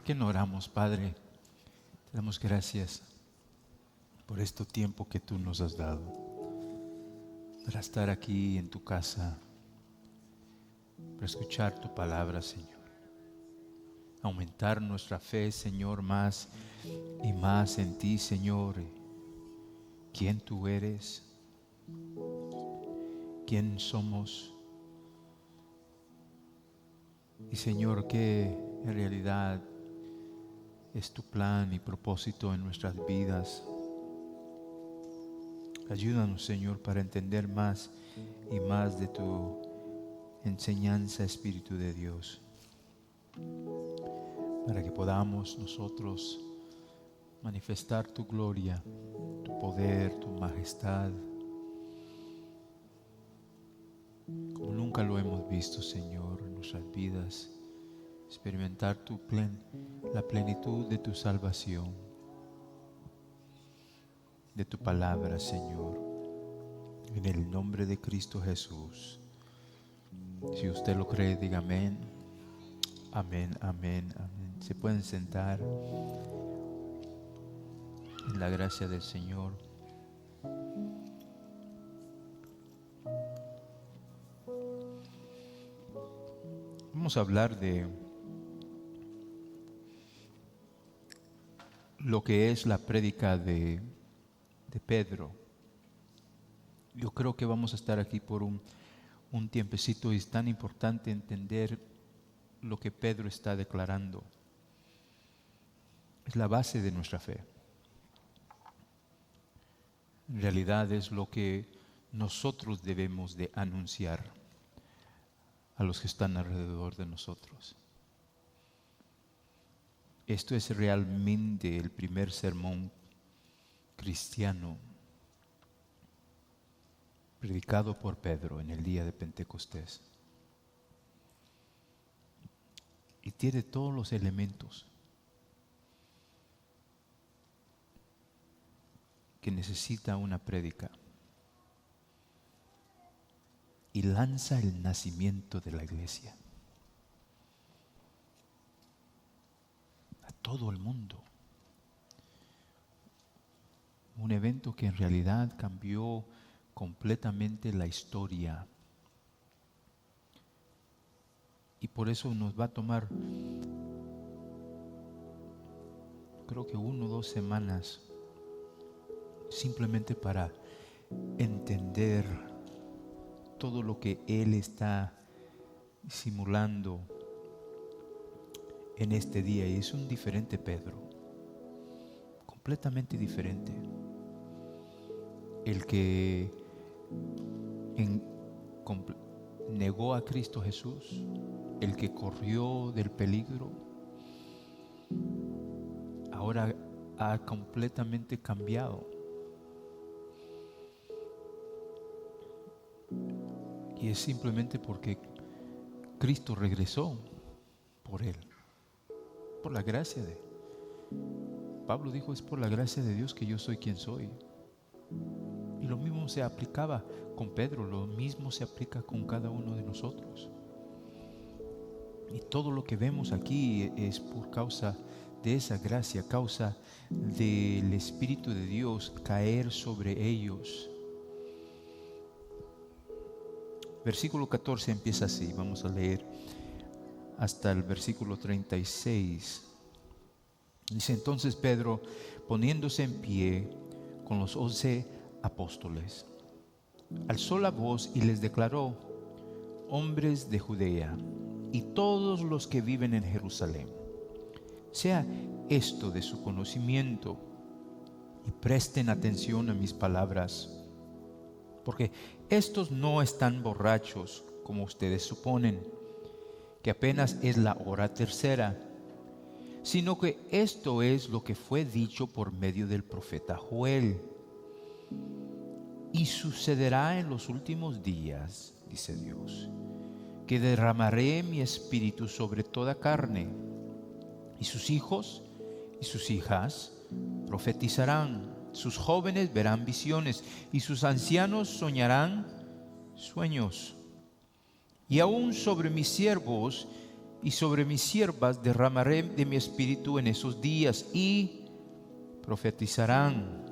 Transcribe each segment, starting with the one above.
qué no oramos, Padre? Te damos gracias por este tiempo que tú nos has dado para estar aquí en tu casa, para escuchar tu palabra, Señor. Aumentar nuestra fe, Señor, más y más en ti, Señor. ¿Quién tú eres? ¿Quién somos? Y Señor, que en realidad es tu plan y propósito en nuestras vidas. Ayúdanos, Señor, para entender más y más de tu enseñanza, Espíritu de Dios, para que podamos nosotros manifestar tu gloria, tu poder, tu majestad, como nunca lo hemos visto, Señor, en nuestras vidas. Experimentar la plenitud de tu salvación, de tu palabra, Señor, en el nombre de Cristo Jesús. Si usted lo cree, diga amén. Amén, amén, amén. Se pueden sentar en la gracia del Señor. Vamos a hablar de lo que es la prédica de Pedro. Yo creo que vamos a estar aquí por un tiempecito, y es tan importante entender lo que Pedro está declarando. Es la base de nuestra fe. En realidad es lo que nosotros debemos de anunciar a los que están alrededor de nosotros. Esto es realmente el primer sermón cristiano predicado por Pedro en el día de Pentecostés. Y tiene todos los elementos que necesita una prédica. Y lanza el nacimiento de la iglesia a todo el mundo. Un evento que en realidad cambió completamente la historia. Y por eso nos va a tomar, creo que 1 o 2 semanas, simplemente para entender todo lo que Él está simulando en este día. Y es un diferente Pedro, completamente diferente. El que negó a Cristo Jesús, el que corrió del peligro, ahora ha completamente cambiado. Y es simplemente porque Cristo regresó por él, por la gracia de Pablo dijo, es por la gracia de Dios que yo soy quien soy. Y lo mismo se aplicaba con Pedro, lo mismo se aplica con cada uno de nosotros. Y todo lo que vemos aquí es por causa de esa gracia, causa del Espíritu de Dios caer sobre ellos. Versículo 14 empieza así, vamos a leer hasta el versículo 36. Dice: entonces Pedro, poniéndose en pie con los 11 apóstoles, alzó la voz y les declaró: hombres de Judea y todos los que viven en Jerusalén, sea esto de su conocimiento y presten atención a mis palabras, porque estos no están borrachos como ustedes suponen, que apenas es la hora tercera, sino que esto es lo que fue dicho por medio del profeta Joel. Y sucederá en los últimos días, dice Dios, que derramaré mi espíritu sobre toda carne, y sus hijos y sus hijas profetizarán, sus jóvenes verán visiones, y sus ancianos soñarán sueños. Y aún sobre mis siervos y sobre mis siervas derramaré de mi espíritu en esos días, y profetizarán.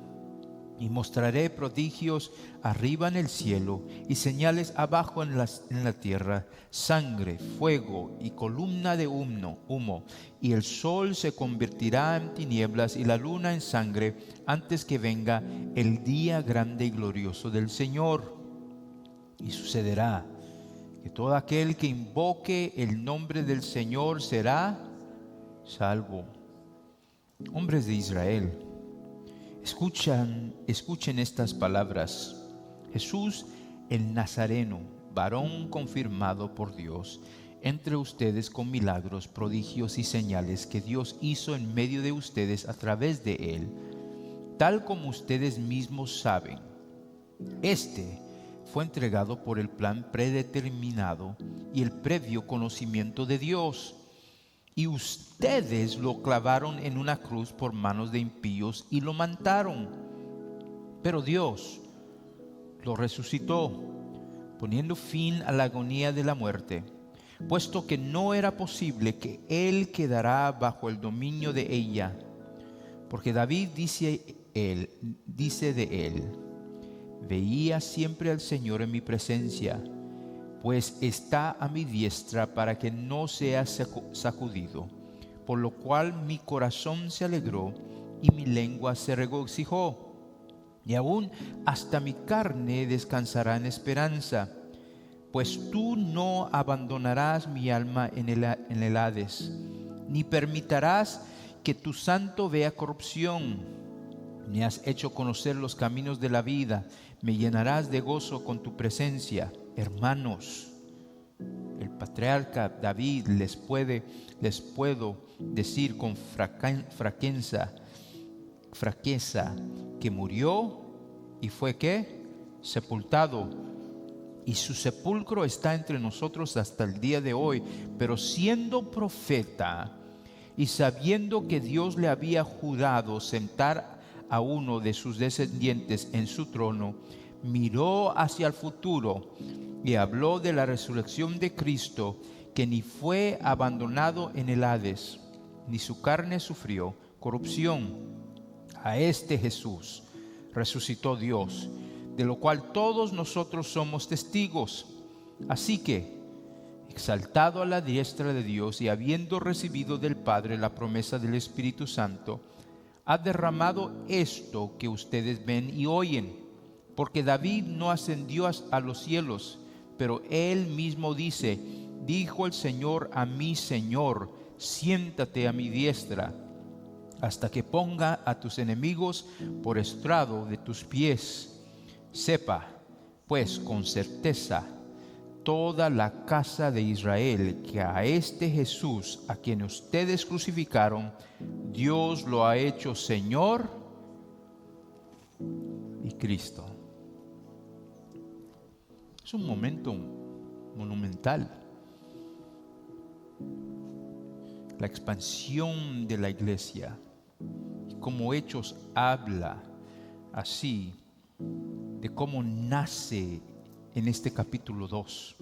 Y mostraré prodigios arriba en el cielo y señales abajo en la tierra: sangre, fuego y columna de humo. Y el sol se convertirá en tinieblas y la luna en sangre, antes que venga el día grande y glorioso del Señor. Y sucederá que todo aquel que invoque el nombre del Señor será salvo. Hombres de Israel, escuchen estas palabras. Jesús el Nazareno, varón confirmado por Dios entre ustedes con milagros, prodigios y señales que Dios hizo en medio de ustedes a través de él, tal como ustedes mismos saben. Este fue entregado por el plan predeterminado y el previo conocimiento de Dios. Y ustedes lo clavaron en una cruz por manos de impíos y lo mataron. Pero Dios lo resucitó, poniendo fin a la agonía de la muerte, puesto que no era posible que él quedara bajo el dominio de ella. Porque David dice de él: veía siempre al Señor en mi presencia, pues está a mi diestra para que no sea sacudido. Por lo cual mi corazón se alegró y mi lengua se regocijó. Y aún hasta mi carne descansará en esperanza, pues tú no abandonarás mi alma en el Hades, ni permitirás que tu santo vea corrupción. Me has hecho conocer los caminos de la vida, me llenarás de gozo con tu presencia. Hermanos, el patriarca David les puedo decir con fraqueza que murió y fue ¿qué? Sepultado, y su sepulcro está entre nosotros hasta el día de hoy. Pero siendo profeta y sabiendo que Dios le había jurado sentar a uno de sus descendientes en su trono, miró hacia el futuro y habló de la resurrección de Cristo, que ni fue abandonado en el Hades, ni su carne sufrió corrupción. A este Jesús resucitó Dios, de lo cual todos nosotros somos testigos. Así que, exaltado a la diestra de Dios y habiendo recibido del Padre la promesa del Espíritu Santo, ha derramado esto que ustedes ven y oyen. Porque David no ascendió a los cielos, pero él mismo dice: dijo el Señor a mi Señor, siéntate a mi diestra, hasta que ponga a tus enemigos por estrado de tus pies. Sepa, pues, con certeza toda la casa de Israel, que a este Jesús, a quien ustedes crucificaron, Dios lo ha hecho Señor y Cristo. Es un momento monumental. La expansión de la iglesia, como Hechos habla así de cómo nace en este capítulo 2.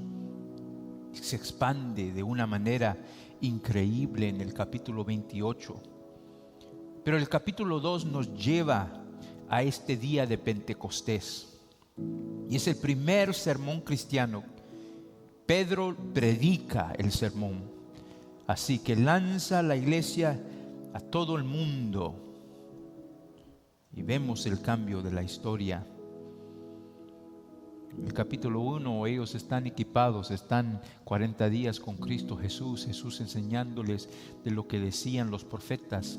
Se expande de una manera increíble en el capítulo 28. Pero el capítulo 2 nos lleva a este día de Pentecostés. Y es el primer sermón cristiano. Pedro predica el sermón. Así que lanza la iglesia a todo el mundo. Y vemos el cambio de la historia. En el capítulo 1 ellos están equipados, están 40 días con Cristo Jesús enseñándoles de lo que decían los profetas,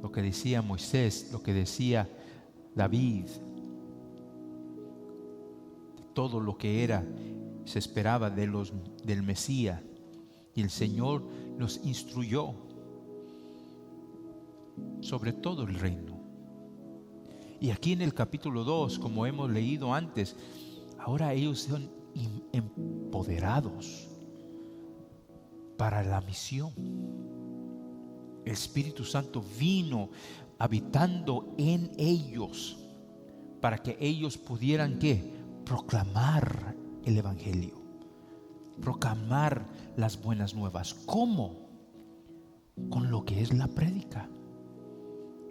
lo que decía Moisés, lo que decía David, todo lo que se esperaba del Mesías. Y el Señor los instruyó sobre todo el reino. Y aquí en el capítulo 2, como hemos leído antes, ahora ellos son empoderados para la misión. El Espíritu Santo vino habitando en ellos para que ellos pudieran ¿qué? Proclamar el Evangelio. proclamar las buenas nuevas. ¿Cómo? Con lo que es la prédica,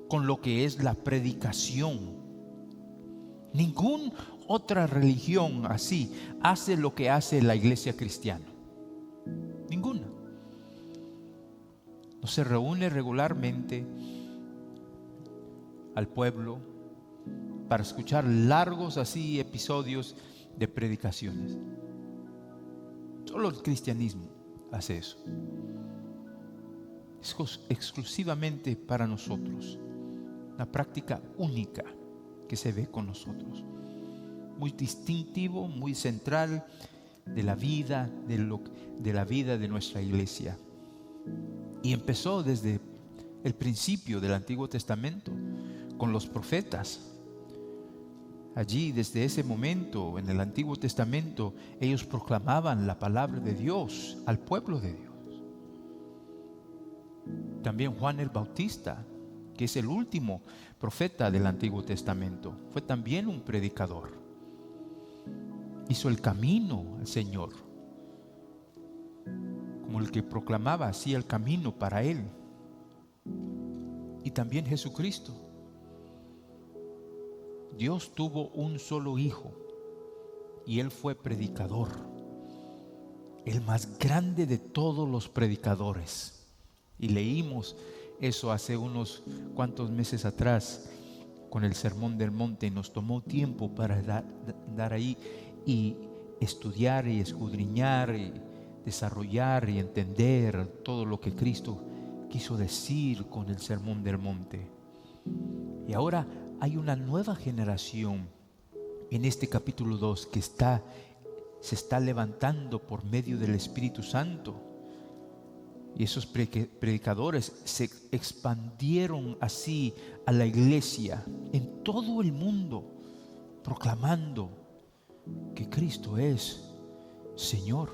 con lo que es la predicación. Ninguna otra religión así hace lo que hace la iglesia cristiana. Ninguna. No se reúne regularmente al pueblo para escuchar largos así episodios de predicaciones. Solo el cristianismo hace eso. Es exclusivamente para nosotros, una práctica única que se ve con nosotros, muy distintivo, muy central de la vida de nuestra iglesia. Y empezó desde el principio del Antiguo Testamento con los profetas. Allí, desde ese momento, en el Antiguo Testamento, ellos proclamaban la palabra de Dios al pueblo de Dios. También Juan el Bautista, que es el último profeta del Antiguo Testamento, fue también un predicador. Hizo el camino al Señor, como el que proclamaba así el camino para Él. Y también Jesucristo. Dios tuvo un solo hijo y Él fue predicador, el más grande de todos los predicadores. Y leímos eso hace unos cuantos meses atrás con el Sermón del Monte. Nos tomó tiempo para dar ahí y estudiar y escudriñar y desarrollar y entender todo lo que Cristo quiso decir con el Sermón del Monte. Y ahora hay una nueva generación en este capítulo 2 que se está levantando por medio del Espíritu Santo. Y esos predicadores se expandieron así a la iglesia en todo el mundo, proclamando que Cristo es Señor.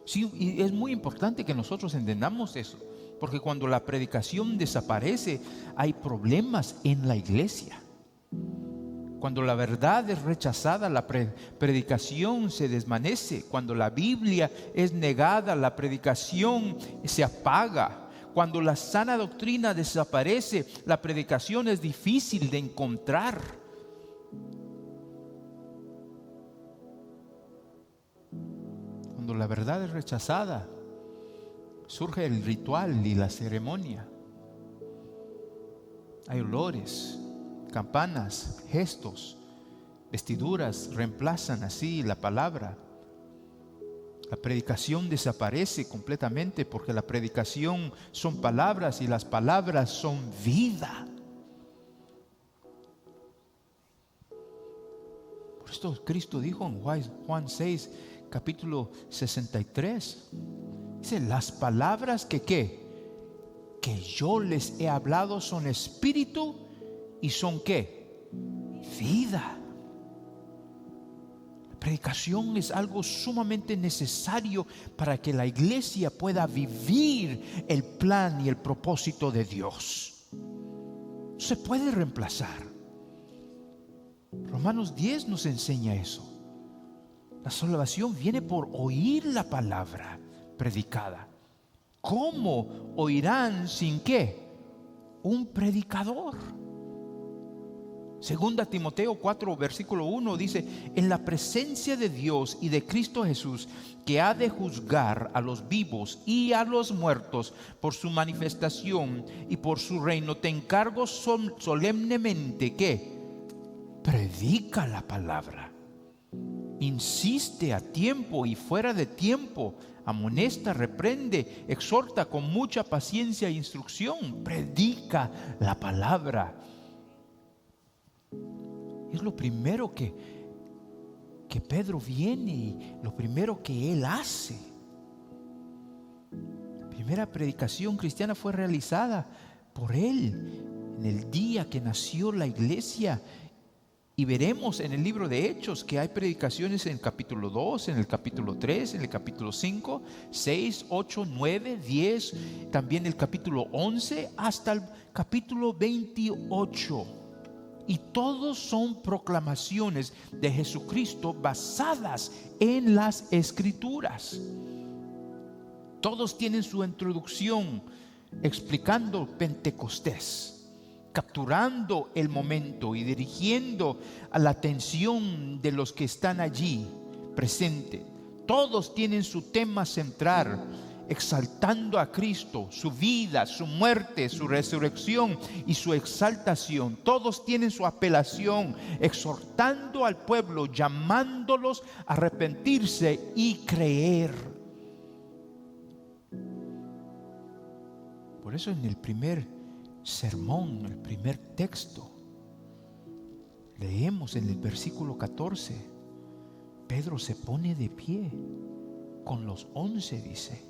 Sí, y es muy importante que nosotros entendamos eso, porque cuando la predicación desaparece, hay problemas en la iglesia. Cuando la verdad es rechazada, la predicación se desvanece. Cuando la Biblia es negada, la predicación se apaga. Cuando la sana doctrina desaparece, la predicación es difícil de encontrar. Cuando la verdad es rechazada, surge el ritual y la ceremonia. Hay olores, campanas, gestos, vestiduras reemplazan así la palabra. La predicación desaparece completamente porque la predicación son palabras y las palabras son vida. Por esto Cristo dijo en Juan 6, capítulo 63, dice: las palabras que yo les he hablado son espíritu y son ¿qué? Vida. La predicación es algo sumamente necesario para que la iglesia pueda vivir el plan y el propósito de Dios. No se puede reemplazar. Romanos 10 nos enseña eso. La salvación viene por oír la palabra predicada. ¿Cómo oirán sin qué? Un predicador. Segunda Timoteo 4 versículo 1 dice: en la presencia de Dios y de Cristo Jesús, que ha de juzgar a los vivos y a los muertos por su manifestación y por su reino, te encargo solemnemente que predica la palabra, insiste a tiempo y fuera de tiempo, amonesta, reprende, exhorta con mucha paciencia e instrucción. Predica la palabra. Es lo primero que Pedro viene y lo primero que él hace. La primera predicación cristiana fue realizada por él en el día que nació la iglesia. Y veremos en el libro de Hechos que hay predicaciones en el capítulo 2, en el capítulo 3, en el capítulo 5, 6, 8, 9, 10, también el capítulo 11 hasta el capítulo 28. Y todos son proclamaciones de Jesucristo basadas en las Escrituras. Todos tienen su introducción explicando Pentecostés, capturando el momento y dirigiendo a la atención de los que están allí presentes. Todos tienen su tema central, exaltando a Cristo, su vida, su muerte, su resurrección y su exaltación. Todos tienen su apelación, exhortando al pueblo, llamándolos a arrepentirse y creer. Por eso en el primer sermón, el primer texto, leemos en el versículo 14, Pedro se pone de pie con los 11, dice,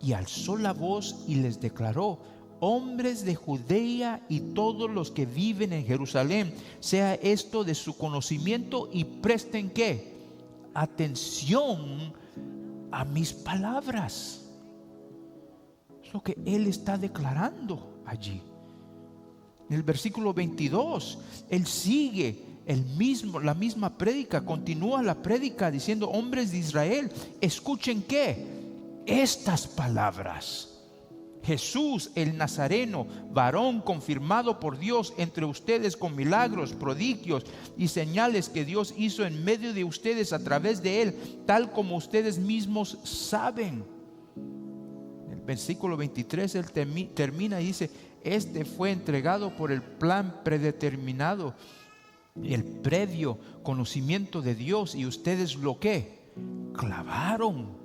y alzó la voz y les declaró: hombres de Judea y todos los que viven en Jerusalén, sea esto de su conocimiento y presten ¿qué? Atención a mis palabras. Es lo que él está declarando allí. En el versículo 22, él sigue la misma prédica, continúa la prédica diciendo: hombres de Israel, escuchen ¿qué? Estas palabras. Jesús el Nazareno, varón confirmado por Dios entre ustedes con milagros, prodigios y señales que Dios hizo en medio de ustedes a través de él, tal como ustedes mismos saben. En el versículo 23 él termina y dice: este fue entregado por el plan predeterminado, el previo conocimiento de Dios, y ustedes lo que clavaron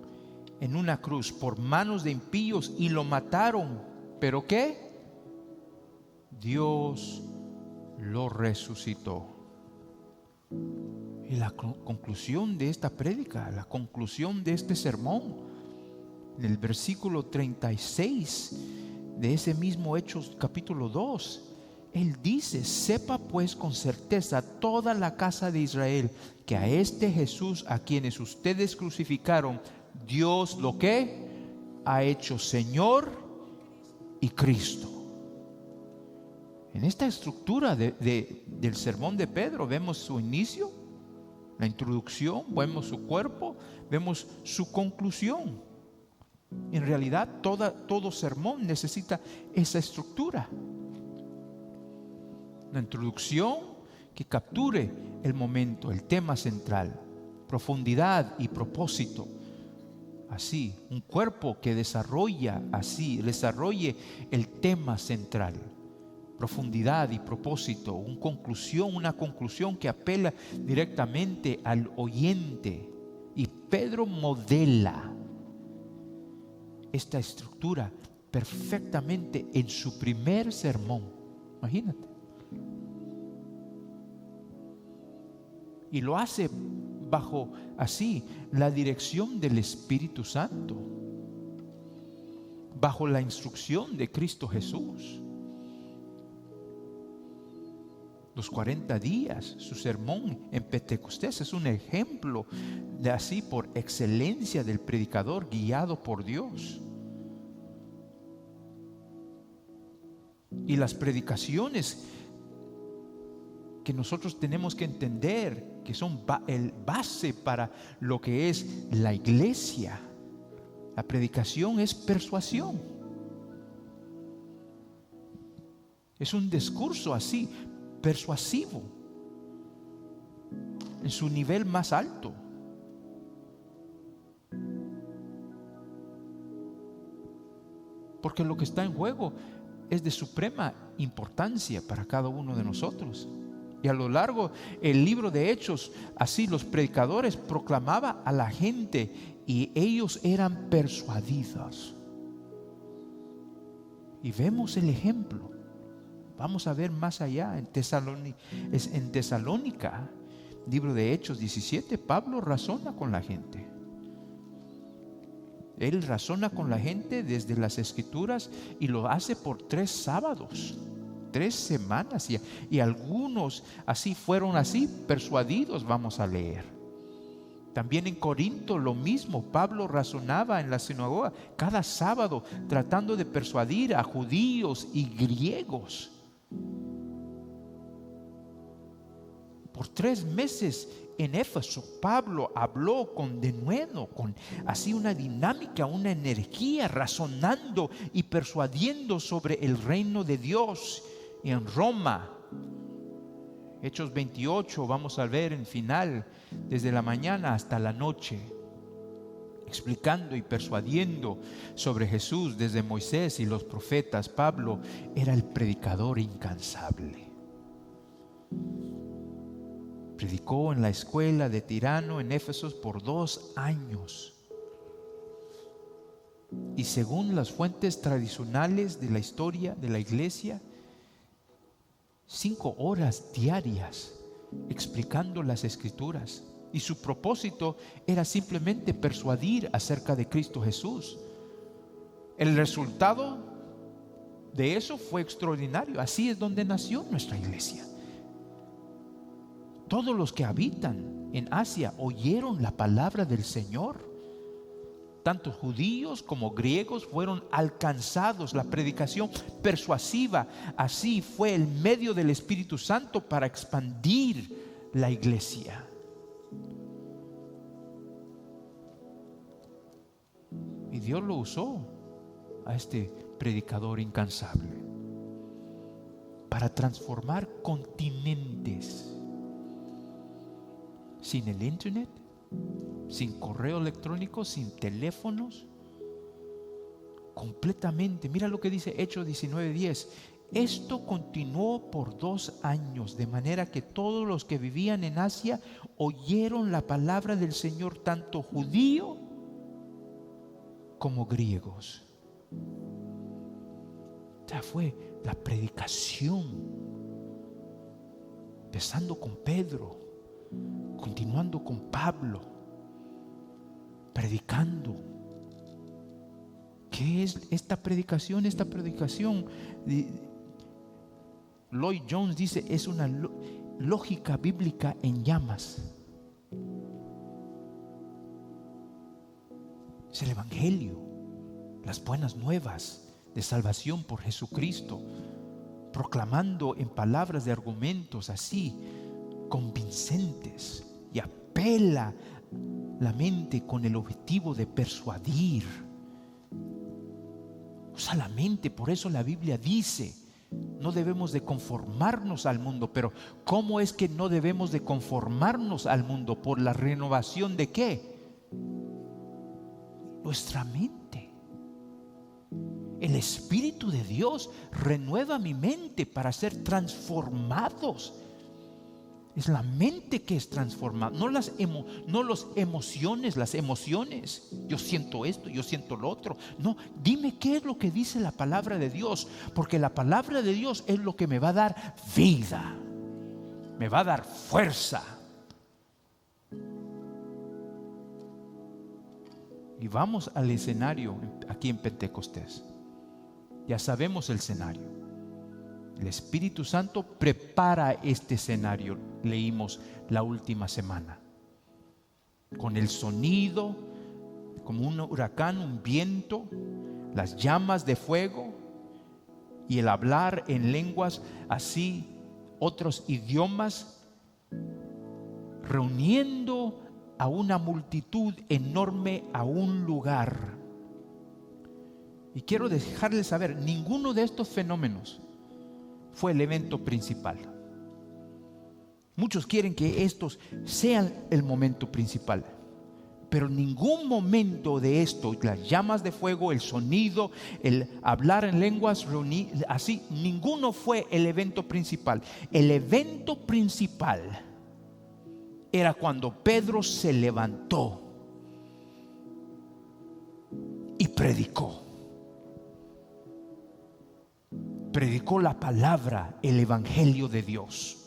en una cruz por manos de impíos y lo mataron. ¿Pero qué? Dios lo resucitó. Y la conclusión de esta prédica, la conclusión de este sermón, en el versículo 36 de ese mismo Hechos capítulo 2, él dice: sepa pues con certeza toda la casa de Israel que a este Jesús a quienes ustedes crucificaron, Dios lo que ha hecho Señor y Cristo. En esta estructura del sermón de Pedro vemos su inicio, la introducción, vemos su cuerpo, vemos su conclusión. En realidad todo sermón necesita esa estructura. Una introducción que capture el momento, el tema central, profundidad y propósito. Así, un cuerpo que desarrolle el tema central, profundidad y propósito, una conclusión que apela directamente al oyente. Y Pedro modela esta estructura perfectamente en su primer sermón. Imagínate. Y lo hace bajo así la dirección del Espíritu Santo, bajo la instrucción de Cristo Jesús. Los 40 días, su sermón en Pentecostés es un ejemplo de así por excelencia del predicador guiado por Dios. Y las predicaciones que nosotros tenemos que entender que son el base para lo que es la iglesia. La predicación es persuasión. Es un discurso así, persuasivo, en su nivel más alto. Porque lo que está en juego es de suprema importancia para cada uno de nosotros. Y a lo largo del libro de Hechos, así los predicadores proclamaban a la gente y ellos eran persuadidos. Y vemos el ejemplo. Vamos a ver más allá en Tesalónica, libro de Hechos 17, Pablo razona con la gente. Él razona con la gente desde las Escrituras y lo hace por 3 sábados. 3 semanas y algunos así fueron así persuadidos. Vamos a leer también en Corinto lo mismo. Pablo razonaba en la sinagoga cada sábado tratando de persuadir a judíos y griegos. Por 3 meses en Éfeso, Pablo habló con denuedo, con así una dinámica, una energía, razonando y persuadiendo sobre el reino de Dios. Y en Roma, Hechos 28, vamos a ver en final, desde la mañana hasta la noche, explicando y persuadiendo sobre Jesús desde Moisés y los profetas. Pablo era el predicador incansable. Predicó en la escuela de Tirano en Éfeso por 2 años. Y según las fuentes tradicionales de la historia de la iglesia, 5 horas diarias explicando las escrituras. Y su propósito era simplemente persuadir acerca de Cristo Jesús. El resultado de eso fue extraordinario. Así es donde nació nuestra iglesia. Todos los que habitan en Asia oyeron la palabra del Señor. Tanto judíos como griegos fueron alcanzados. La predicación persuasiva así fue el medio del Espíritu Santo para expandir la iglesia. Y Dios lo usó a este predicador incansable para transformar continentes. Sin el internet, sin correo electrónico, sin teléfonos, completamente. Mira lo que dice Hechos 19:10. Esto continuó por 2 años, de manera que todos los que vivían en Asia oyeron la palabra del Señor, tanto judío como griegos. O sea, fue la predicación, empezando con Pedro, continuando con Pablo, predicando. ¿Qué es esta predicación? Esta predicación, Lloyd Jones dice, es una lógica bíblica en llamas. Es el evangelio, las buenas nuevas de salvación por Jesucristo, proclamando en palabras de argumentos así convincentes, y apela la mente con el objetivo de persuadir. Usa la mente. Por eso la Biblia dice, no debemos de conformarnos al mundo. Pero ¿cómo es que no debemos de conformarnos al mundo? Por la renovación de ¿qué? Nuestra mente. El Espíritu de Dios renueva mi mente para ser transformados. Es la mente que es transformada, no las emociones, las emociones. Yo siento esto, yo siento lo otro. No, dime qué es lo que dice la palabra de Dios, porque la palabra de Dios es lo que me va a dar vida, me va a dar fuerza. Y vamos al escenario aquí en Pentecostés. Ya sabemos el escenario. El Espíritu Santo prepara este escenario. Leímos la última semana. Con el sonido, como un huracán, un viento, las llamas de fuego y el hablar en lenguas así, otros idiomas, reuniendo a una multitud enorme a un lugar. Y quiero dejarles saber, ninguno de estos fenómenos fue el evento principal. Muchos quieren que estos sean el momento principal, pero ningún momento de esto, las llamas de fuego, el sonido, el hablar en lenguas, así, ninguno fue el evento principal. El evento principal era cuando Pedro se levantó y predicó. Predicó la palabra, el evangelio de Dios.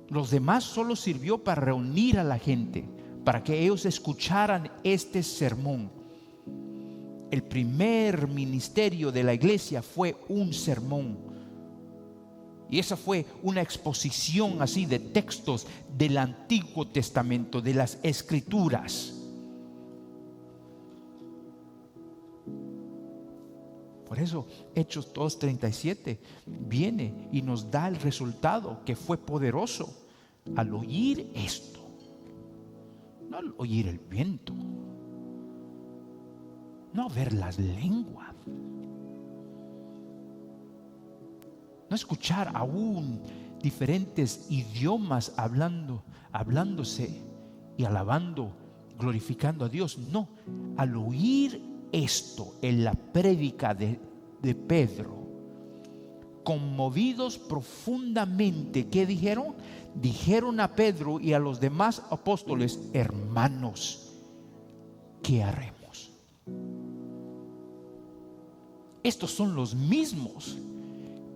Los demás solo sirvió para reunir a la gente, para que ellos escucharan este sermón. El primer ministerio de la iglesia fue un sermón. Y esa fue una exposición así de textos del Antiguo Testamento, de las Escrituras. Por eso Hechos 2:37 viene y nos da el resultado que fue poderoso al oír esto. No al oír el viento, no ver las lenguas, no escuchar aún diferentes idiomas hablándose y alabando, glorificando a Dios. No, al oír esto en la prédica de Pedro, conmovidos profundamente, ¿qué dijeron? Dijeron a Pedro y a los demás apóstoles: hermanos, ¿qué haremos? Estos son los mismos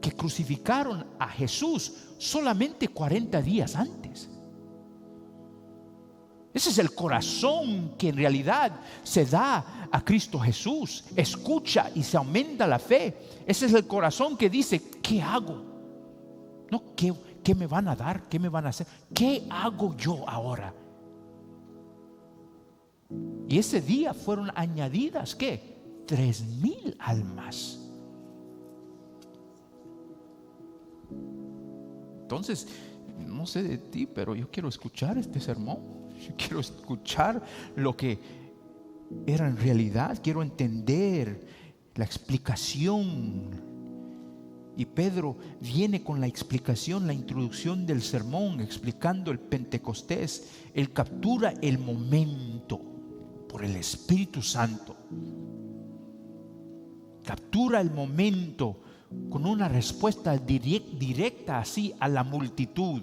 que crucificaron a Jesús solamente 40 días antes. Ese es el corazón que en realidad se da a Cristo Jesús. Escucha y se aumenta la fe. Ese es el corazón que dice: ¿qué hago? No, ¿qué me van a dar? ¿Qué me van a hacer? ¿Qué hago yo ahora? Y ese día fueron añadidas, ¿qué? 3,000 almas. Entonces, no sé de ti, pero yo quiero escuchar este sermón. Yo quiero escuchar lo que era en realidad. Quiero entender la explicación. Y Pedro viene con la explicación, la introducción del sermón, explicando el Pentecostés. Él captura el momento por el Espíritu Santo. Captura el momento con una respuesta directa así a la multitud.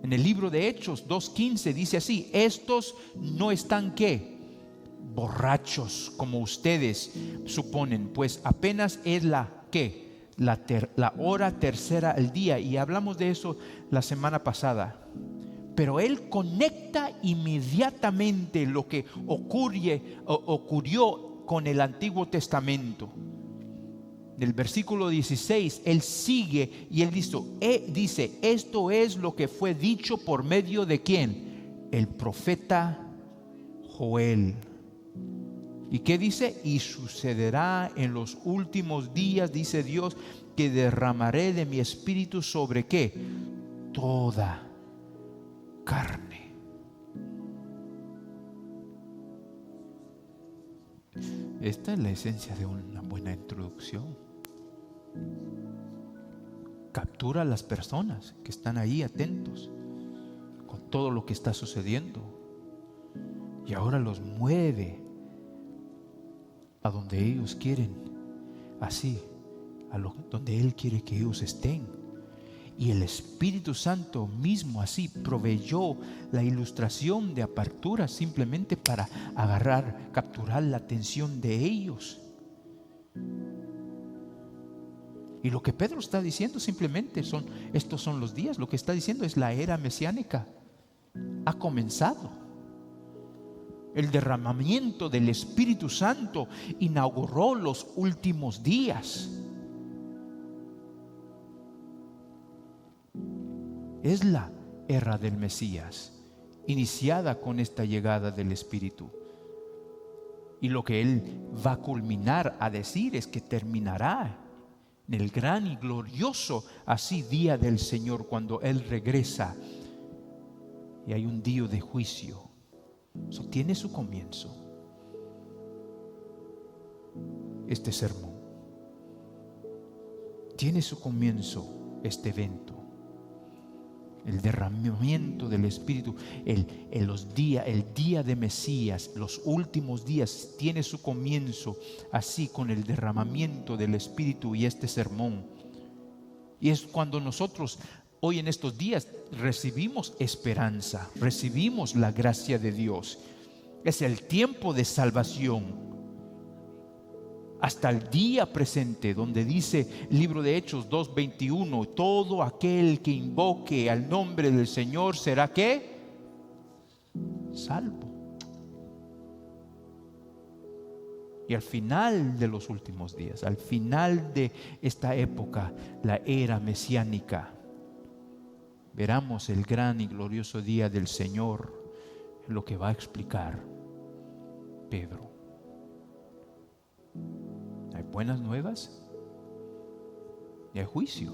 En el libro de Hechos 2:15 dice así: estos no están ¿qué? Borrachos como ustedes suponen, pues apenas es la ¿qué? La hora tercera del día. Y hablamos de eso la semana pasada. Pero él conecta inmediatamente lo que ocurrió con el Antiguo Testamento. Del versículo 16, él sigue y él dice: esto es lo que fue dicho por medio de ¿quién? El profeta Joel. ¿Y qué dice? Y sucederá en los últimos días, dice Dios, que derramaré de mi espíritu sobre ¿qué? Toda carne. Esta es la esencia de una buena introducción. Captura a las personas que están ahí atentos con todo lo que está sucediendo, y ahora los mueve a donde ellos quieren, así donde Él quiere que ellos estén. Y el Espíritu Santo mismo así proveyó la ilustración de apertura simplemente para capturar la atención de ellos. Y lo que Pedro está diciendo simplemente estos son los días. Lo que está diciendo es: la era mesiánica ha comenzado. El derramamiento del Espíritu Santo inauguró los últimos días. Es la era del Mesías, iniciada con esta llegada del Espíritu. Y lo que Él va a culminar a decir es que terminará en el gran y glorioso así día del Señor, cuando Él regresa y hay un día de juicio. Eso tiene su comienzo este sermón, tiene su comienzo este evento, el derramamiento del Espíritu, el día de Mesías, los últimos días, tiene su comienzo así con el derramamiento del Espíritu y este sermón. Y es cuando nosotros hoy en estos días recibimos esperanza, recibimos la gracia de Dios. Es el tiempo de salvación hasta el día presente, donde dice el libro de Hechos 2:21: todo aquel que invoque al nombre del Señor será ¿qué? Salvo. Y al final de los últimos días, al final de esta época, la era mesiánica, veremos el gran y glorioso día del Señor, lo que va a explicar Pedro. buenas nuevas y hay juicio.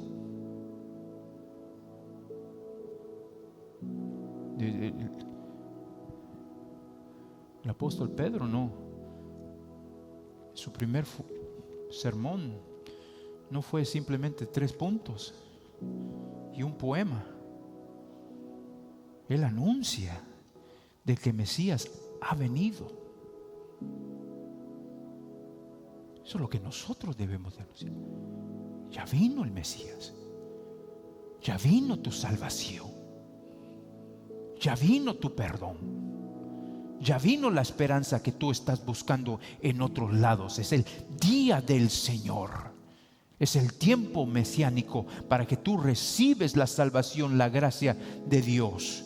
El apóstol Pedro su primer sermón no fue simplemente 3 puntos y un poema. Él anuncia de que Mesías ha venido. Eso es lo que nosotros debemos de anunciar. Ya vino el Mesías. Ya vino tu salvación. Ya vino tu perdón. Ya vino la esperanza que tú estás buscando en otros lados. Es el día del Señor. Es el tiempo mesiánico para que tú recibes la salvación, la gracia de Dios.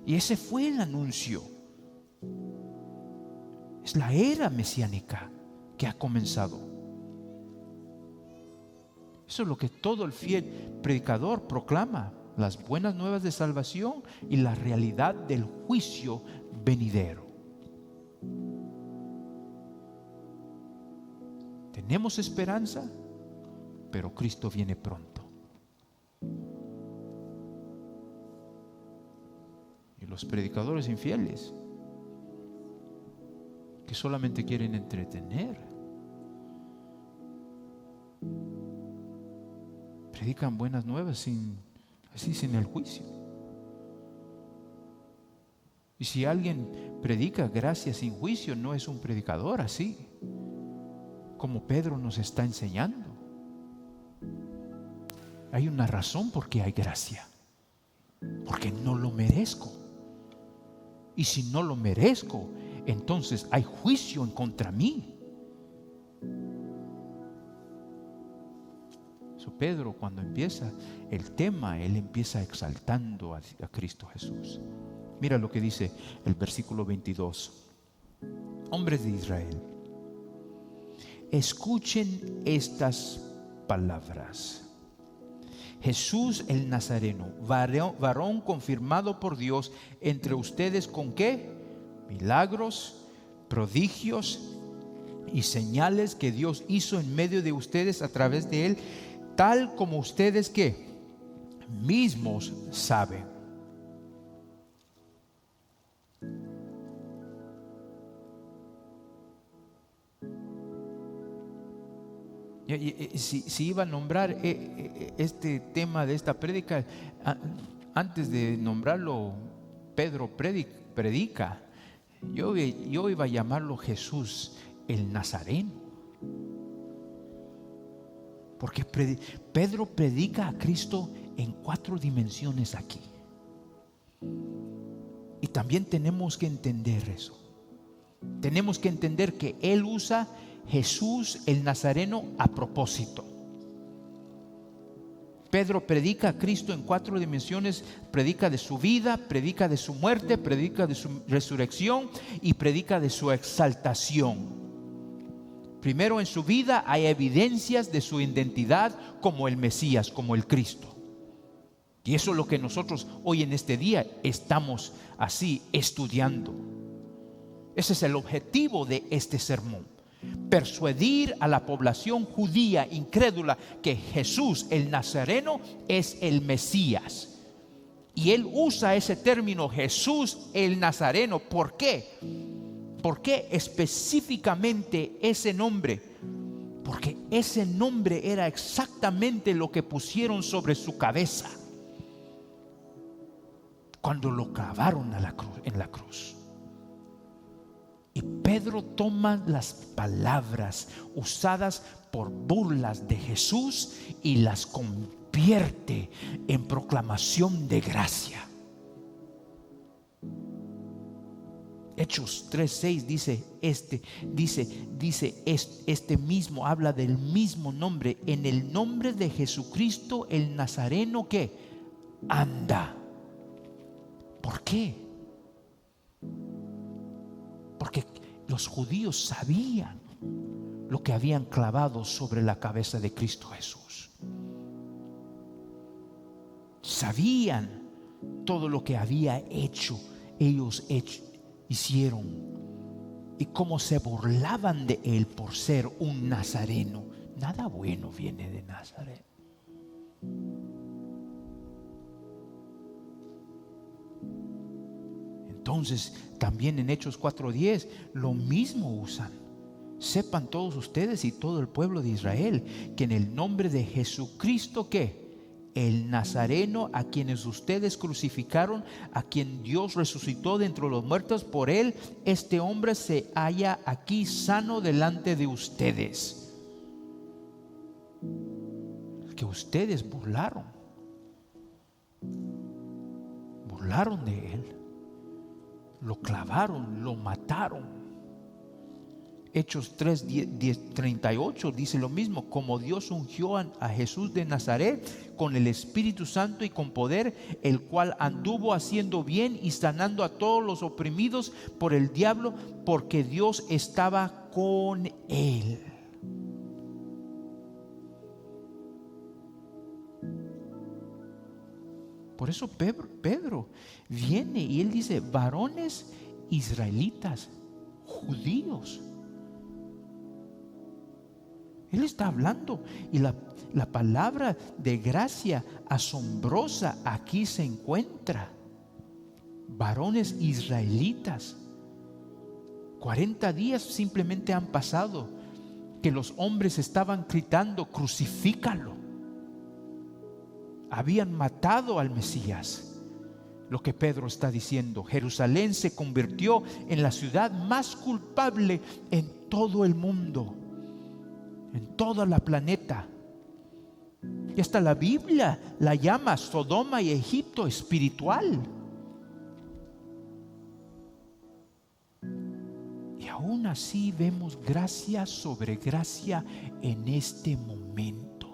Y ese fue el anuncio. Es la era mesiánica que ha comenzado. Eso es lo que todo el fiel predicador proclama: las buenas nuevas de salvación y la realidad del juicio venidero. Tenemos esperanza, pero Cristo viene pronto. Y los predicadores infieles, que solamente quieren entretener, predican buenas nuevas sin el juicio. Y si alguien predica gracia sin juicio, no es un predicador así, como Pedro nos está enseñando. Hay una razón por qué hay gracia: porque no lo merezco. Y si no lo merezco, entonces hay juicio en contra mí. Pedro, cuando empieza el tema, él empieza exaltando a Cristo Jesús. Mira lo que dice el versículo 22. Hombres de Israel, escuchen estas palabras. Jesús el Nazareno, varón confirmado por Dios entre ustedes, ¿con qué? Milagros, prodigios y señales que Dios hizo en medio de ustedes a través de él, tal como ustedes ¿qué? Mismos saben. Si iba a nombrar este tema de esta prédica, antes de nombrarlo Pedro predica, yo iba a llamarlo Jesús el Nazareno. Porque Pedro predica a Cristo en 4 dimensiones aquí. Y también tenemos que entender eso. Tenemos que entender que él usa Jesús el Nazareno a propósito. Pedro predica a Cristo en 4 dimensiones. Predica de su vida, predica de su muerte, predica de su resurrección y predica de su exaltación. Primero, en su vida hay evidencias de su identidad como el Mesías, como el Cristo. Y eso es lo que nosotros hoy en este día estamos así estudiando. Ese es el objetivo de este sermón: persuadir a la población judía incrédula que Jesús el Nazareno es el Mesías. Y él usa ese término Jesús el Nazareno. ¿Por qué? ¿Por qué específicamente ese nombre? Porque ese nombre era exactamente lo que pusieron sobre su cabeza cuando lo clavaron en la cruz. Y Pedro toma las palabras usadas por burlas de Jesús y las convierte en proclamación de gracia. Hechos 3:6 dice este mismo, habla del mismo nombre, en el nombre de Jesucristo el Nazareno que anda. ¿Por qué? Porque los judíos sabían lo que habían clavado sobre la cabeza de Cristo Jesús. Sabían todo lo que había hecho, hicieron y cómo se burlaban de él por ser un nazareno. Nada bueno viene de Nazaret. Entonces, también en Hechos 4:10, lo mismo usan. Sepan todos ustedes y todo el pueblo de Israel que en el nombre de Jesucristo, ¿qué? El Nazareno, a quienes ustedes crucificaron, a quien Dios resucitó de entre los muertos, por él, este hombre se halla aquí sano delante de ustedes. Que ustedes burlaron de él, lo clavaron, lo mataron. Hechos 3:38 dice lo mismo: como Dios ungió a Jesús de Nazaret con el Espíritu Santo y con poder, el cual anduvo haciendo bien y sanando a todos los oprimidos por el diablo, porque Dios estaba con él. Por eso Pedro viene y él dice: varones israelitas, judíos. Él está hablando, y la palabra de gracia asombrosa aquí se encuentra. Varones israelitas. 40 días simplemente han pasado que los hombres estaban gritando: crucifícalo. Habían matado al Mesías. Lo que Pedro está diciendo: Jerusalén se convirtió en la ciudad más culpable en todo el mundo, en toda la planeta. Y hasta la Biblia la llama Sodoma y Egipto espiritual. Y aún así vemos gracia sobre gracia en este momento.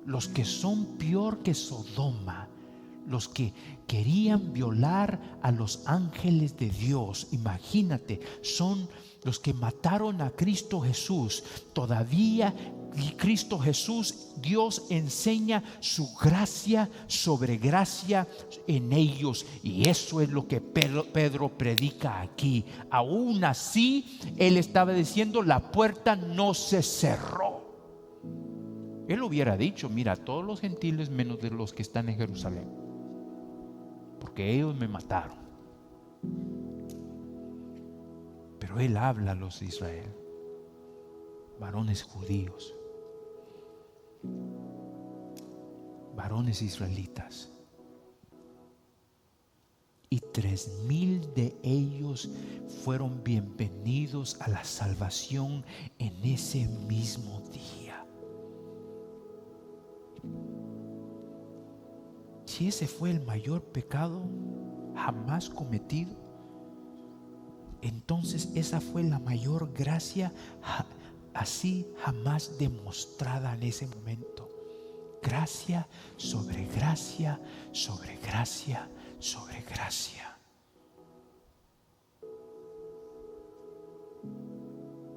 Los que son peor que Sodoma, los que querían violar a los ángeles de Dios, imagínate, son los que mataron a Cristo Jesús. Todavía Cristo Jesús, Dios enseña su gracia sobre gracia en ellos, y eso es lo que Pedro predica aquí. Aún así, él estaba diciendo: la puerta no se cerró. Él hubiera dicho: mira, todos los gentiles menos de los que están en Jerusalén, porque ellos me mataron. Pero él habla a los de Israel, varones judíos, varones israelitas. Y 3,000 de ellos fueron bienvenidos a la salvación en ese mismo día. Si ese fue el mayor pecado jamás cometido, entonces esa fue la mayor gracia así jamás demostrada en ese momento. Gracia sobre gracia, sobre gracia, sobre gracia.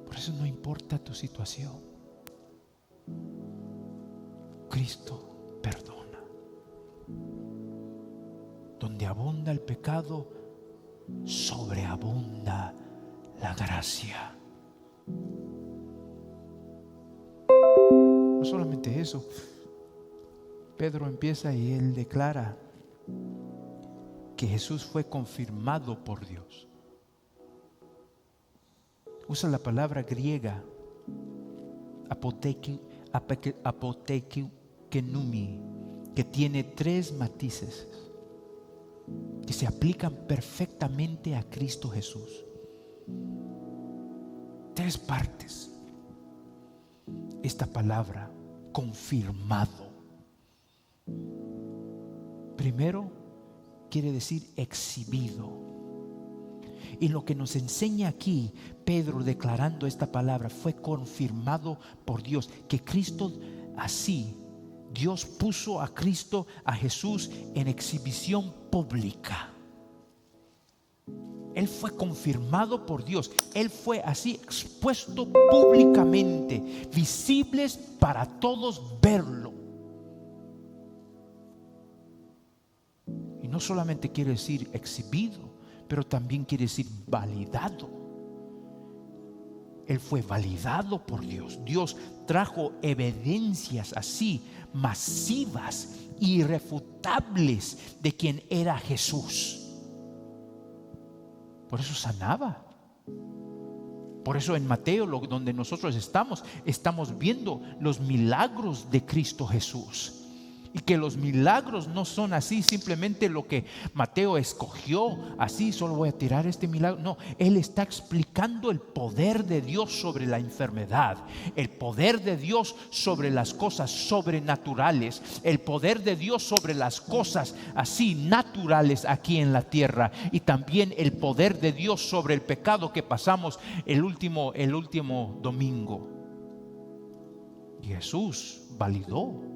Por eso no importa tu situación, Cristo perdona. Donde abunda el pecado, sobreabunda la gracia. No solamente eso, Pedro empieza y él declara que Jesús fue confirmado por Dios. Usa la palabra griega apotekenumi, que tiene 3 matices que se aplican perfectamente a Cristo Jesús. 3 partes. Esta palabra, confirmado. Primero, quiere decir exhibido. Y lo que nos enseña aquí Pedro declarando esta palabra, fue confirmado por Dios, que Cristo así, Dios puso a Cristo, a Jesús, en exhibición pública. Él fue confirmado por Dios. Él fue así expuesto públicamente, visibles para todos verlo. Y no solamente quiere decir exhibido, pero también quiere decir validado. él fue validado por Dios. Dios trajo evidencias así masivas, irrefutables de quién era Jesús. Por eso sanaba. Por eso en Mateo, donde nosotros estamos viendo los milagros de Cristo Jesús. Y que los milagros no son así simplemente lo que Mateo escogió, así solo voy a tirar este milagro. No, él está explicando el poder de Dios sobre la enfermedad, el poder de Dios sobre las cosas sobrenaturales, el poder de Dios sobre las cosas así naturales aquí en la tierra, y también el poder de Dios sobre el pecado que pasamos el último domingo. Y Jesús validó.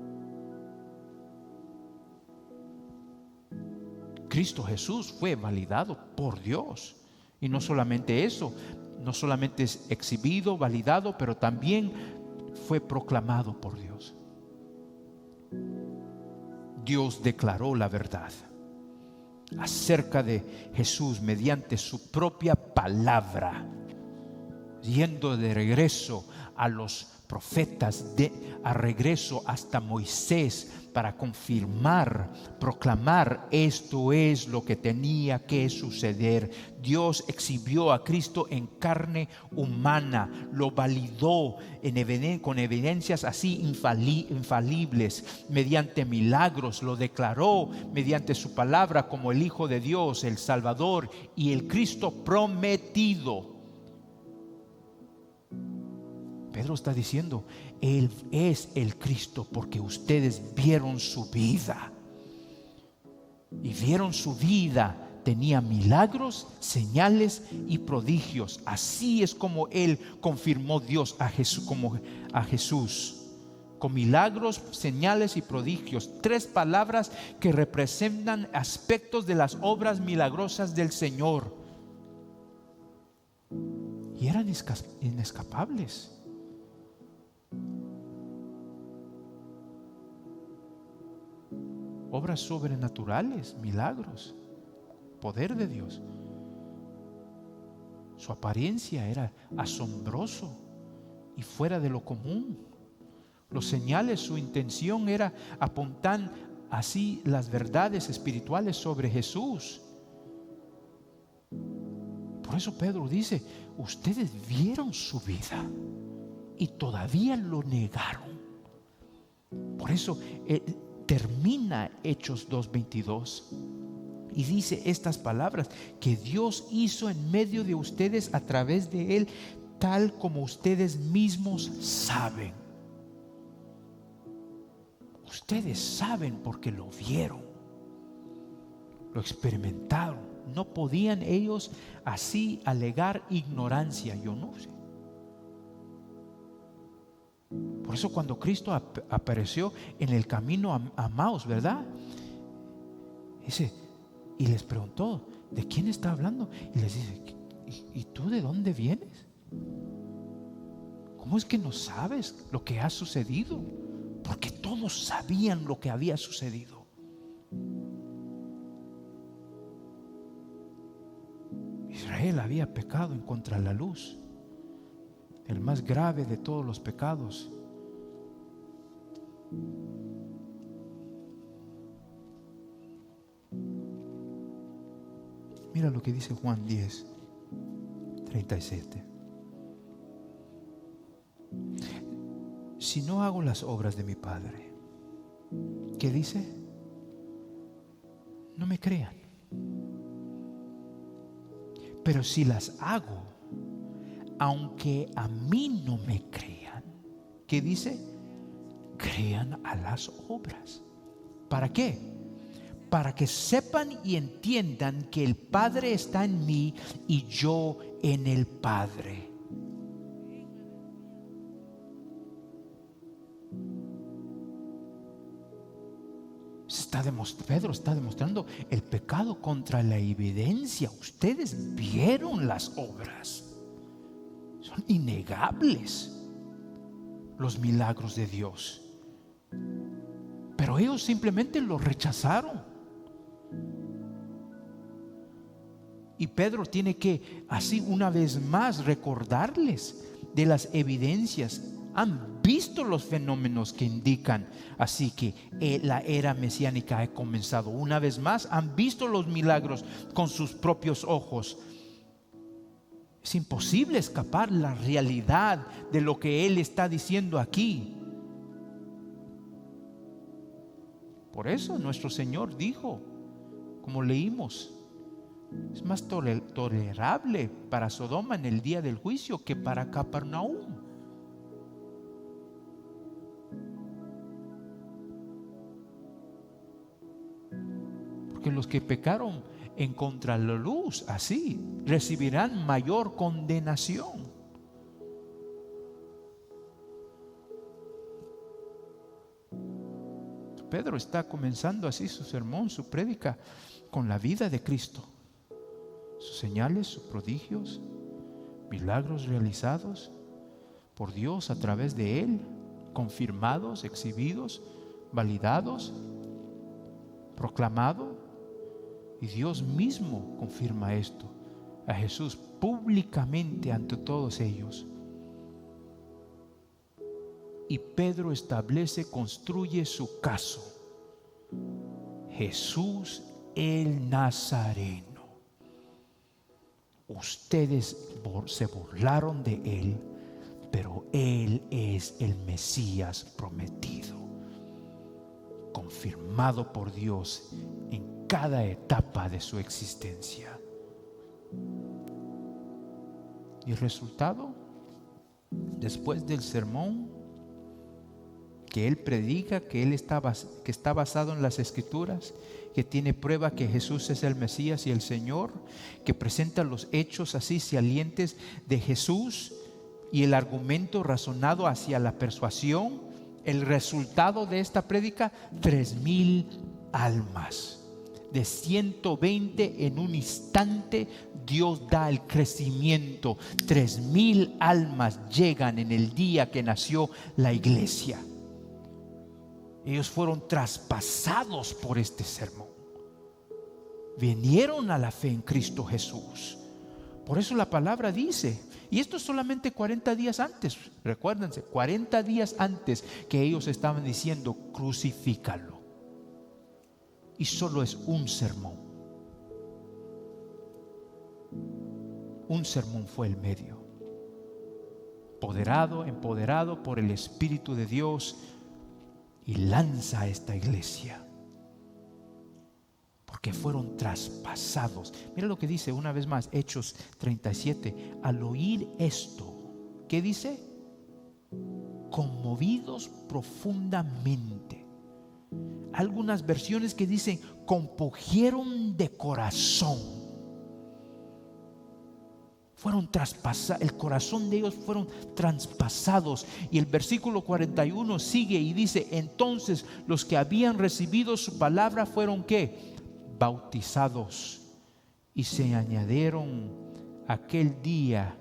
Cristo Jesús fue validado por Dios. Y no solamente eso, no solamente es exhibido, validado, pero también fue proclamado por Dios. Dios declaró la verdad acerca de Jesús mediante su propia palabra, yendo de regreso a los profetas, a regreso hasta Moisés, para confirmar, proclamar: esto es lo que tenía que suceder. Dios exhibió a Cristo en carne humana, lo validó con evidencias así infalibles, mediante milagros, lo declaró mediante su palabra como el Hijo de Dios, el Salvador y el Cristo prometido. Pedro está diciendo: Él es el Cristo, porque ustedes vieron su vida. Y vieron su vida, tenía milagros, señales y prodigios. Así es como Él confirmó Dios a Jesús, con milagros, señales y prodigios. 3 palabras que representan aspectos de las obras milagrosas del Señor. Y eran inescapables. Obras sobrenaturales, milagros, poder de Dios. Su apariencia era asombroso y fuera de lo común. Los señales, su intención era apuntar así las verdades espirituales sobre Jesús. Por eso Pedro dice: ustedes vieron su vida y todavía lo negaron. Por eso termina Hechos 2:22 y dice estas palabras: que Dios hizo en medio de ustedes a través de Él, tal como ustedes mismos saben. Ustedes saben porque lo vieron, lo experimentaron. No podían ellos así alegar ignorancia. Yo no sé. Por eso cuando Cristo apareció en el camino a Maús, ¿verdad? Dice, y les preguntó: ¿de quién está hablando? Y les dice: ¿y tú de dónde vienes? ¿Cómo es que no sabes lo que ha sucedido? Porque todos sabían lo que había sucedido. Israel había pecado en contra de la luz, el más grave de todos los pecados. Mira lo que dice Juan 10:37. Si no hago las obras de mi Padre, ¿qué dice? No me crean. Pero si las hago, aunque a mí no me crean, ¿qué dice? Crean a las obras. ¿Para qué? Para que sepan y entiendan que el Padre está en mí y yo en el Padre. Pedro está demostrando el pecado contra la evidencia. Ustedes vieron las obras. Son innegables los milagros de Dios. Pero ellos simplemente lo rechazaron. Y Pedro tiene que así una vez más recordarles de las evidencias, han visto los fenómenos que indican así que la era mesiánica ha comenzado. Una vez más, han visto los milagros con sus propios ojos. Es imposible escapar la realidad de lo que Él está diciendo aquí. Por eso nuestro Señor dijo, como leímos, es más tolerable para Sodoma en el día del juicio que para Capernaum. Porque los que pecaron en contra de la luz, así, recibirán mayor condenación. Pedro está comenzando así su sermón, su prédica, con la vida de Cristo. Sus señales, sus prodigios, milagros realizados por Dios a través de Él, confirmados, exhibidos, validados, proclamado. Y Dios mismo confirma esto a Jesús públicamente ante todos ellos. Y Pedro establece, construye su caso. Jesús el Nazareno. Ustedes se burlaron de Él, pero Él es el Mesías prometido, confirmado por Dios en cada etapa de su existencia. Y el resultado, después del sermón que él predica, que está basado en las Escrituras, que tiene prueba que Jesús es el Mesías y el Señor, que presenta los hechos así salientes de Jesús y el argumento razonado hacia la persuasión. El resultado de esta prédica, 3,000 almas. De 120 en un instante, Dios da el crecimiento. 3,000 almas llegan en el día que nació la iglesia. Ellos fueron traspasados por este sermón. Vinieron a la fe en Cristo Jesús. Por eso la palabra dice, y esto es solamente 40 días antes, recuérdense, 40 días antes que ellos estaban diciendo, crucifícalo. Y solo es un sermón. Un sermón fue el medio. Empoderado por el Espíritu de Dios, y lanza a esta iglesia. Porque fueron traspasados. Mira lo que dice una vez más, Hechos 37. Al oír esto, ¿qué dice? Conmovidos profundamente. Algunas versiones que dicen compungieron de corazón. Fueron traspasados, el corazón de ellos fueron traspasados. Y el versículo 41 sigue y dice: entonces los que habían recibido su palabra fueron ¿qué? Bautizados, y se añadieron aquel día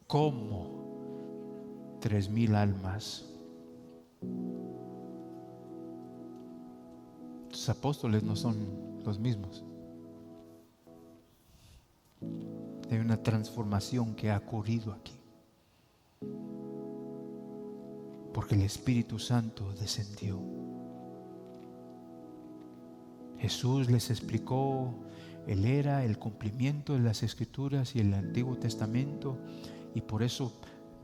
como 3,000 almas. Los apóstoles no son los mismos. Hay una transformación que ha ocurrido aquí, porque el Espíritu Santo descendió. Jesús les explicó, Él era el cumplimiento de las Escrituras y el Antiguo Testamento, y por eso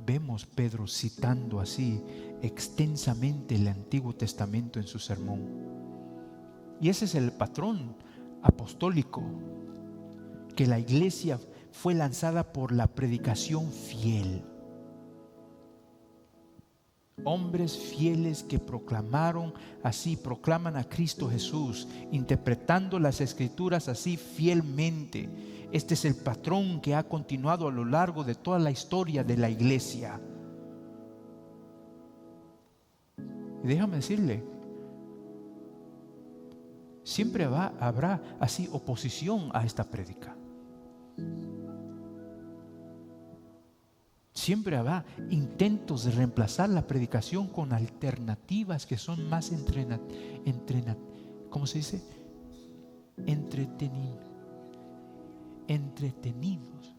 vemos Pedro citando así extensamente el Antiguo Testamento en su sermón. Y ese es el patrón apostólico, que la iglesia fue lanzada por la predicación fiel. Hombres fieles que proclamaron así, proclaman a Cristo Jesús, interpretando las Escrituras así fielmente. Este es el patrón que ha continuado a lo largo de toda la historia de la iglesia. Y déjame decirle, siempre habrá así oposición a esta prédica. Siempre habrá intentos de reemplazar la predicación con alternativas que son más ¿cómo se dice? Entretenidos.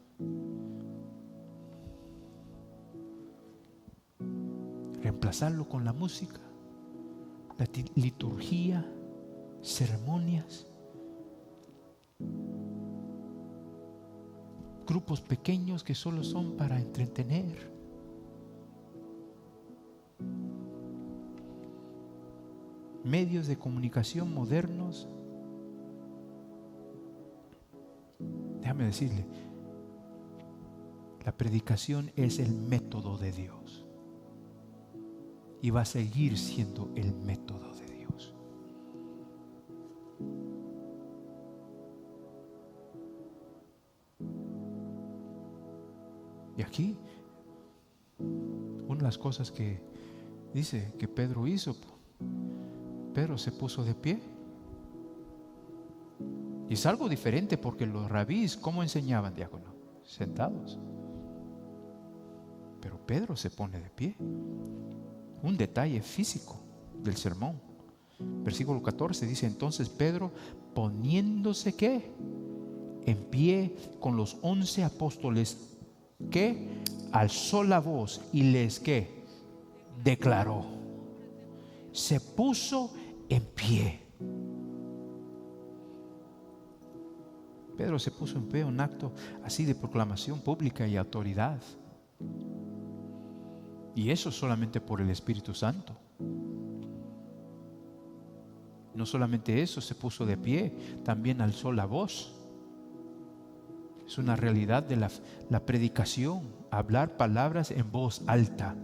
reemplazarlo con la música, la liturgia, ceremonias, grupos pequeños que solo son para entretener. Medios de comunicación modernos. Déjame decirle, la predicación es el método de Dios y va a seguir siendo el método de Dios. Y aquí, una de las cosas que dice que Pedro hizo, Pedro se puso de pie. Y es algo diferente porque los rabís, ¿cómo enseñaban, diácono? Sentados. Pero Pedro se pone de pie. Un detalle físico del sermón. Versículo 14 dice: entonces Pedro, poniéndose ¿qué? En pie con los 11 apóstoles, que alzó la voz y les ¿qué? Declaró. Se puso en pie. Pedro se puso en pie, un acto así de proclamación pública y autoridad. Y eso solamente por el Espíritu Santo. No solamente eso, se puso de pie, también alzó la voz. Es una realidad de la predicación, hablar palabras en voz alta.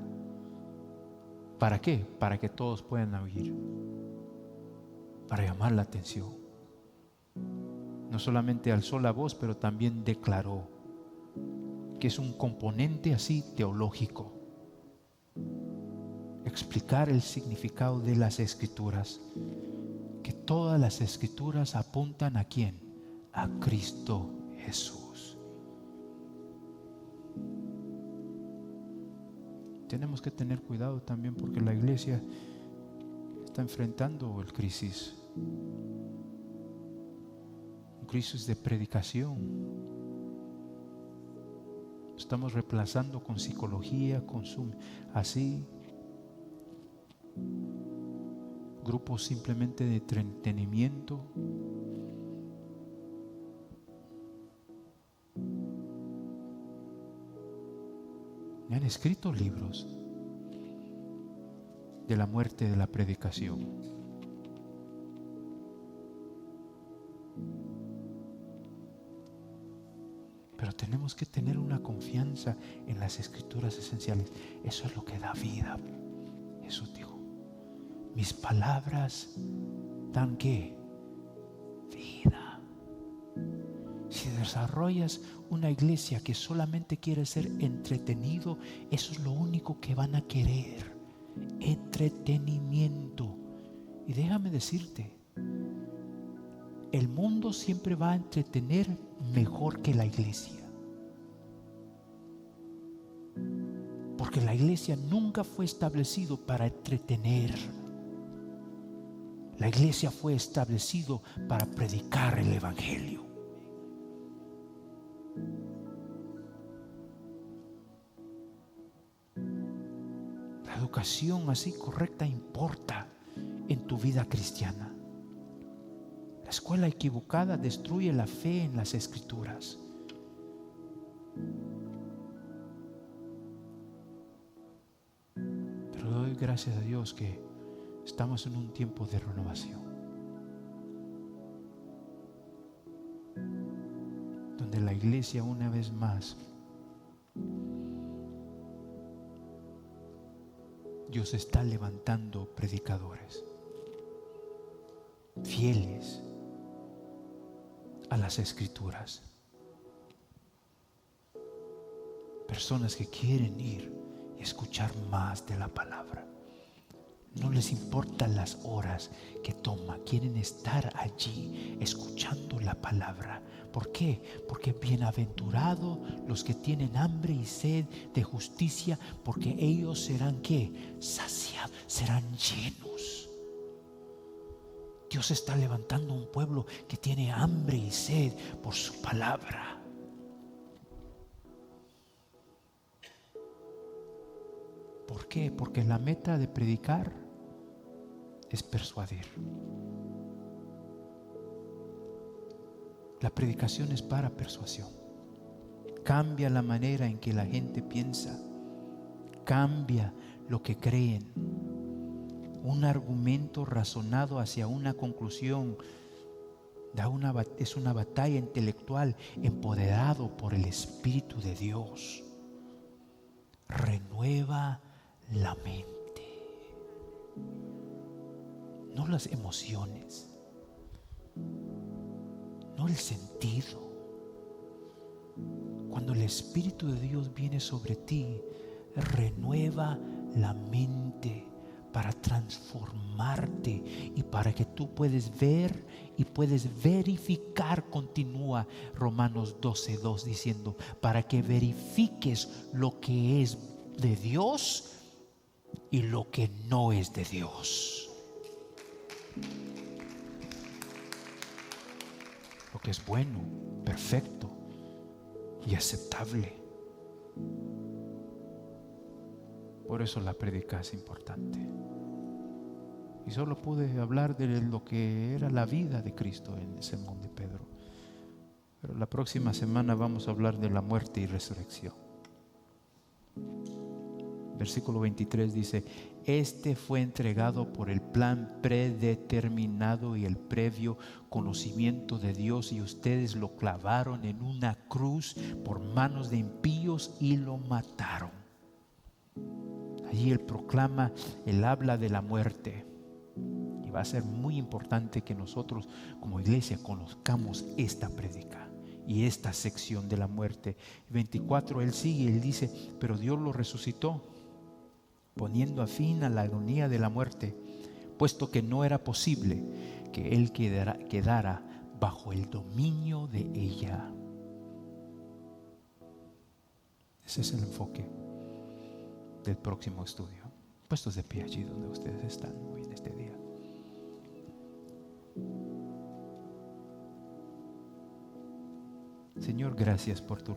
¿Para qué? Para que todos puedan oír, para llamar la atención. No solamente alzó la voz, pero también declaró, que es un componente así teológico. Explicar el significado de las Escrituras, que todas las Escrituras apuntan ¿a quién? A Cristo Jesús. Tenemos que tener cuidado también porque la iglesia está enfrentando el crisis. Un crisis de predicación. Estamos reemplazando con psicología, así grupos simplemente de entretenimiento. Me han escrito libros de la muerte de la predicación. Pero tenemos que tener una confianza en las Escrituras esenciales. Eso es lo que da vida. Jesús dijo: mis palabras dan ¿qué? Vida. Si desarrollas una iglesia que solamente quiere ser entretenido, eso es lo único que van a querer. Entretenimiento. Y déjame decirte, el mundo siempre va a entretener mejor que la iglesia. Porque la iglesia nunca fue establecido para entretener. La iglesia fue establecido para predicar el evangelio. La educación así correcta importa en tu vida cristiana. La escuela equivocada destruye la fe en las Escrituras. Pero doy gracias a Dios que estamos en un tiempo de renovación, donde la iglesia una vez más, Dios está levantando predicadores fieles a las Escrituras, personas que quieren ir y escuchar más de la palabra. No les importan las horas que toma, quieren estar allí escuchando la palabra. ¿Por qué? Porque bienaventurados los que tienen hambre y sed de justicia, porque ellos serán ¿qué? Saciados, serán llenos. Dios está levantando un pueblo que tiene hambre y sed por su palabra. ¿Por qué? Porque la meta de predicar es persuadir. La predicación es para persuasión. Cambia la manera en que la gente piensa. Cambia lo que creen. Un argumento razonado hacia una conclusión es una batalla intelectual empoderado por el Espíritu de Dios. Renueva la mente, no las emociones, no el sentido. Cuando el Espíritu de Dios viene sobre ti, renueva la mente para transformarte y para que tú puedes ver y puedes verificar. Continúa Romanos 12:2 diciendo, para que verifiques lo que es de Dios y lo que no es de Dios. Lo que es bueno, perfecto y aceptable. Por eso la prédica es importante. Y solo pude hablar de lo que era la vida de Cristo en el sermón de Pedro. Pero la próxima semana vamos a hablar de la muerte y resurrección. Versículo 23 dice, este fue entregado por el plan predeterminado y el previo conocimiento de Dios, y ustedes lo clavaron en una cruz por manos de impíos y lo mataron. Allí él proclama, él habla de la muerte. Y va a ser muy importante que nosotros como iglesia conozcamos esta prédica y esta sección de la muerte. 24, él sigue, él dice, pero Dios lo resucitó, poniendo a fin a la agonía de la muerte, puesto que no era posible que él quedara bajo el dominio de ella. Ese es el enfoque del próximo estudio. Puestos de pie allí donde ustedes están hoy en este día. Señor, gracias por tu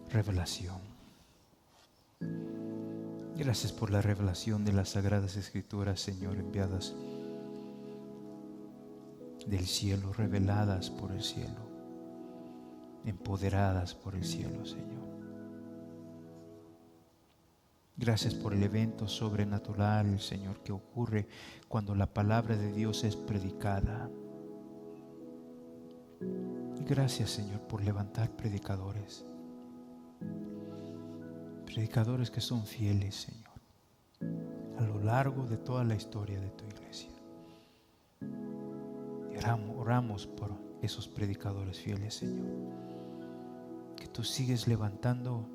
revelación. Gracias por la revelación de las Sagradas Escrituras, Señor, enviadas del cielo, reveladas por el cielo, empoderadas por el cielo, Señor. Gracias por el evento sobrenatural, Señor, que ocurre cuando la palabra de Dios es predicada. Gracias, Señor, por levantar predicadores. Predicadores que son fieles, Señor, a lo largo de toda la historia de tu iglesia. Y oramos por esos predicadores fieles, Señor. Que tú sigues levantando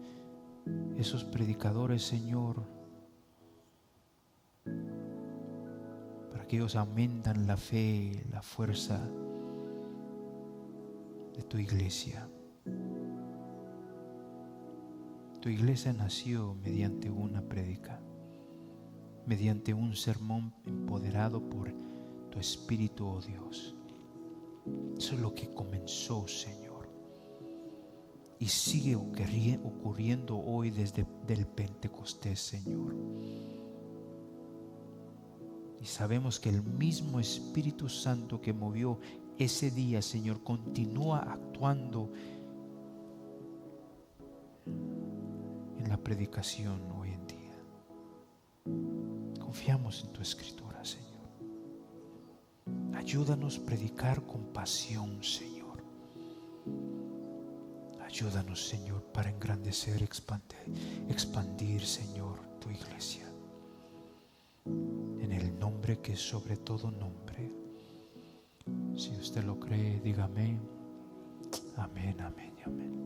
esos predicadores, Señor, para que ellos aumentan la fe, la fuerza de tu iglesia. Tu iglesia nació mediante una prédica, mediante un sermón empoderado por tu Espíritu, oh Dios. Eso es lo que comenzó, Señor, y sigue ocurriendo hoy desde el Pentecostés, Señor. Y sabemos que el mismo Espíritu Santo que movió ese día, Señor, continúa actuando en la predicación hoy en día. Confiamos en tu Escritura, Señor. Ayúdanos a predicar con pasión, Señor. Ayúdanos, Señor, para engrandecer, expandir, Señor, tu iglesia. En el nombre que es sobre todo nombre. Si usted lo cree, dígame. Amén, amén, amén.